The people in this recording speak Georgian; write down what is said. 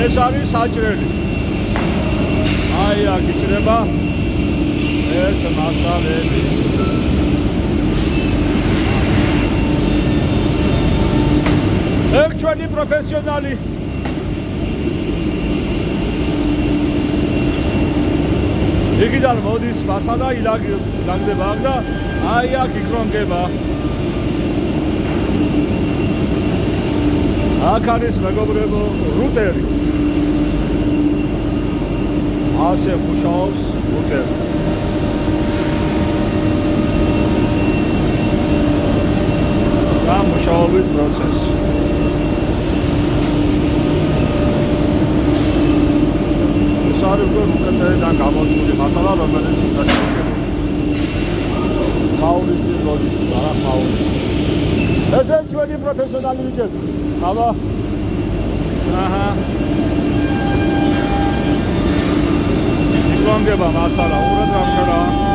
ეს არის საჭრელი. აი აქ იჭრება ეს მასალები. ეგ ჩვენი პროფესიონალი. იქიდან მოდის მასალა ილაგდება აქ და აი აქ იქრონგება. აქ არის მეგობრებო რუტერი. ასე მუშაობს რუტერი. მუშაობის პროცესი. ეს არის რუტერიდან გამოსული მასალა, რომელიც უკეთდება. ხაურის ლოდის, არა ხაურის. ესე ჩვენი პროფესიონალი ვიჭერთ. აბა. აჰა. იქრონგება მასალა, ურად რა